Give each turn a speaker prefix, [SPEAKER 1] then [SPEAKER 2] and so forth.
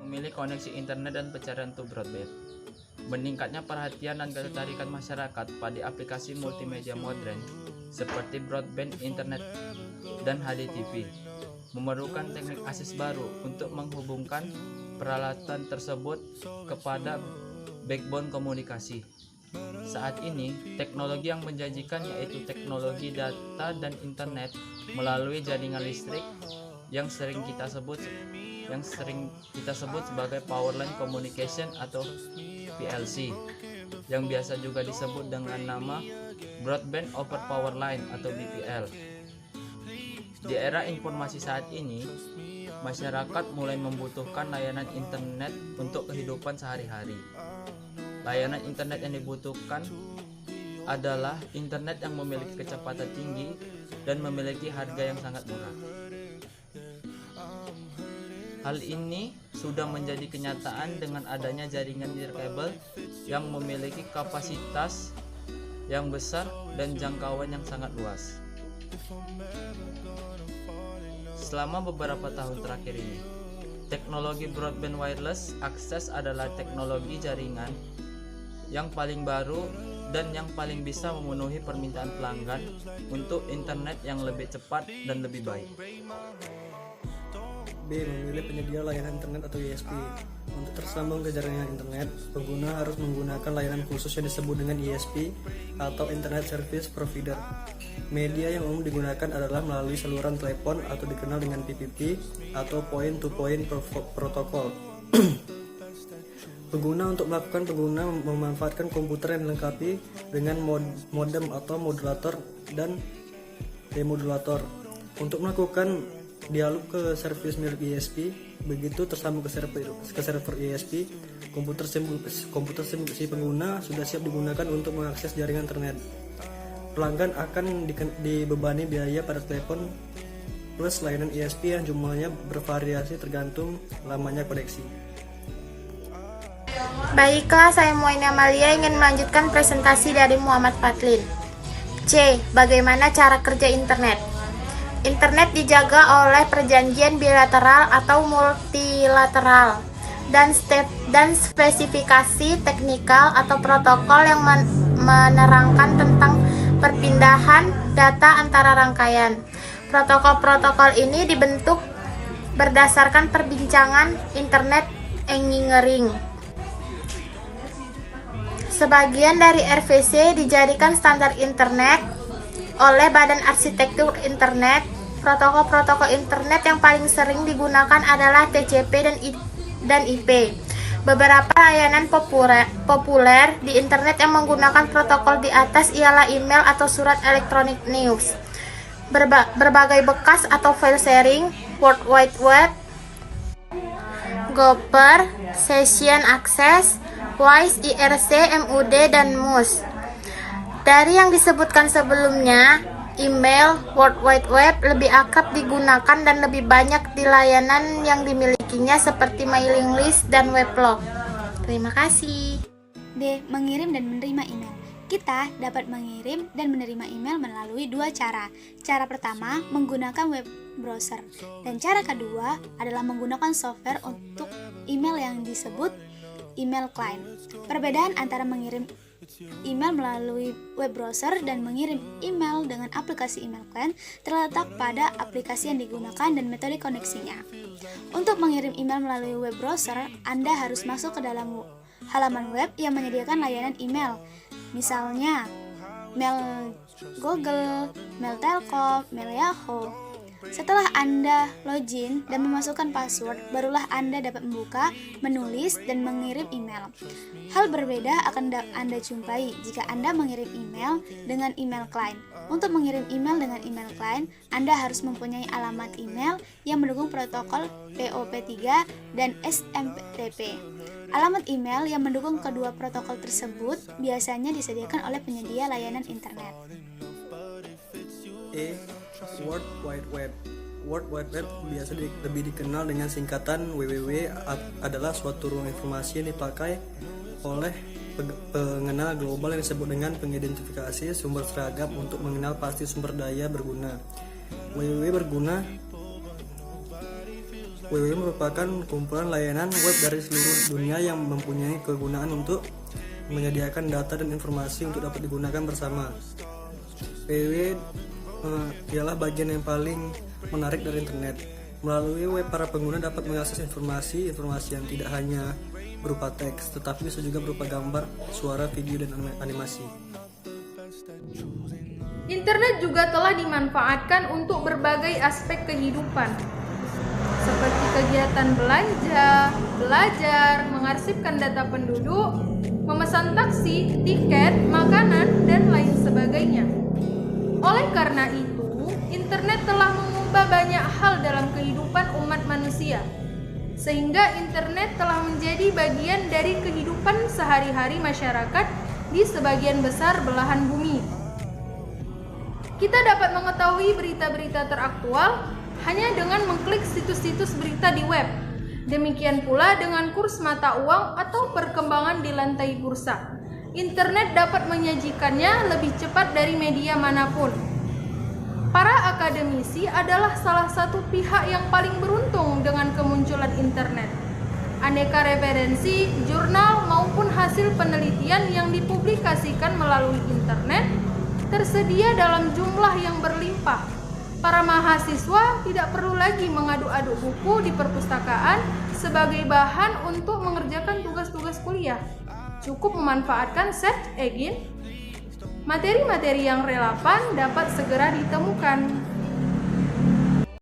[SPEAKER 1] memilih koneksi internet dan pencarian untuk broadband. Meningkatnya perhatian dan ketertarikan masyarakat pada aplikasi multimedia modern seperti broadband internet dan HDTV memerlukan teknik akses baru untuk menghubungkan peralatan tersebut kepada backbone komunikasi. Saat ini, teknologi yang menjanjikan yaitu teknologi data dan internet melalui jaringan listrik yang sering kita sebut sebagai power line communication atau PLC, yang biasa juga disebut dengan nama broadband over power line atau BPL. Di era informasi saat ini, masyarakat mulai membutuhkan layanan internet untuk kehidupan sehari-hari. Layanan internet yang dibutuhkan adalah internet yang memiliki kecepatan tinggi dan memiliki harga yang sangat murah. Hal ini sudah menjadi kenyataan dengan adanya jaringan nirkabel yang memiliki kapasitas yang besar dan jangkauan yang sangat luas. Selama beberapa tahun terakhir ini, teknologi broadband wireless access adalah teknologi jaringan yang paling baru dan yang paling bisa memenuhi permintaan pelanggan untuk internet yang lebih cepat dan lebih baik.
[SPEAKER 2] B. Memilih penyedia layanan internet atau ISP. Untuk tersambung ke jaringan internet, pengguna harus menggunakan layanan khusus yang disebut dengan ISP atau Internet Service Provider. Media yang umum digunakan adalah melalui saluran telepon atau dikenal dengan PPP atau Point-to-Point Protocol. Pengguna memanfaatkan komputer yang dilengkapi dengan modem atau modulator dan demodulator untuk melakukan dialog ke servis milik ISP. Begitu tersambung ke server ISP, komputer si pengguna sudah siap digunakan untuk mengakses jaringan internet. Pelanggan akan dibebani biaya pada telepon plus layanan ISP yang jumlahnya bervariasi tergantung lamanya koneksi.
[SPEAKER 3] Baiklah, saya Muaini Amalia ingin melanjutkan presentasi dari Muhammad Fadlin. C. Bagaimana cara kerja internet? Internet dijaga oleh perjanjian bilateral atau multilateral dan spesifikasi teknikal atau protokol yang menerangkan tentang perpindahan data antara rangkaian. Protokol-protokol ini dibentuk berdasarkan perbincangan internet engineering. Sebagian dari RVC dijadikan standar internet oleh Badan Arsitektur Internet. Protokol-protokol internet yang paling sering digunakan adalah TCP dan IP. Beberapa layanan populer di internet yang menggunakan protokol di atas ialah email atau surat elektronik news, berbagai bekas atau file sharing, World Wide Web, Gopher, Session Access, Wise, IRC, MUD, dan MUS. Dari yang disebutkan sebelumnya, email, World Wide Web lebih akrab digunakan dan lebih banyak di layanan yang dimilikinya seperti mailing list dan weblog. Terima kasih.
[SPEAKER 4] D. Mengirim dan menerima email. Kita dapat mengirim dan menerima email melalui dua cara. Cara pertama, menggunakan web browser. Dan cara kedua adalah menggunakan software untuk email yang disebut email client. Perbedaan antara mengirim email melalui web browser dan mengirim email dengan aplikasi email client terletak pada aplikasi yang digunakan dan metode koneksinya. Untuk mengirim email melalui web browser, Anda harus masuk ke dalam halaman web yang menyediakan layanan email. Misalnya, mail Google, mail Telkom, mail Yahoo. Setelah Anda login dan memasukkan password, barulah Anda dapat membuka, menulis, dan mengirim email. Hal berbeda akan Anda jumpai jika Anda mengirim email dengan email client. Untuk mengirim email dengan email client, Anda harus mempunyai alamat email yang mendukung protokol POP3 dan SMTP. Alamat email yang mendukung kedua protokol tersebut biasanya disediakan oleh penyedia layanan internet.
[SPEAKER 2] World Wide Web. World Wide Web biasa lebih dikenal dengan singkatan WWW, adalah suatu ruang informasi yang dipakai oleh pengenal global yang disebut dengan pengidentifikasi sumber seragam untuk mengenal pasti sumber daya berguna. WWW berguna WWW merupakan kumpulan layanan web dari seluruh dunia yang mempunyai kegunaan untuk menyediakan data dan informasi untuk dapat digunakan bersama. WWW ialah bagian yang paling menarik dari internet. Melalui web, para pengguna dapat mengakses informasi yang tidak hanya berupa teks, tetapi bisa juga berupa gambar, suara, video, dan animasi.
[SPEAKER 5] Internet juga telah dimanfaatkan untuk berbagai aspek kehidupan, seperti kegiatan belajar, mengarsipkan data penduduk, memesan taksi, tiket, makanan, dan lain sebagainya. Oleh karena itu, internet telah mengubah banyak hal dalam kehidupan umat manusia, sehingga internet telah menjadi bagian dari kehidupan sehari-hari masyarakat di sebagian besar belahan bumi. Kita dapat mengetahui berita-berita teraktual hanya dengan mengklik situs-situs berita di web. Demikian pula dengan kurs mata uang atau perkembangan di lantai bursa. Internet dapat menyajikannya lebih cepat dari media manapun. Para akademisi adalah salah satu pihak yang paling beruntung dengan kemunculan internet. Aneka referensi, jurnal maupun hasil penelitian yang dipublikasikan melalui internet tersedia dalam jumlah yang berlimpah. Para mahasiswa tidak perlu lagi mengadu-adu buku di perpustakaan sebagai bahan untuk mengerjakan tugas-tugas kuliah. Cukup memanfaatkan search engine. Materi-materi yang relevan dapat segera ditemukan.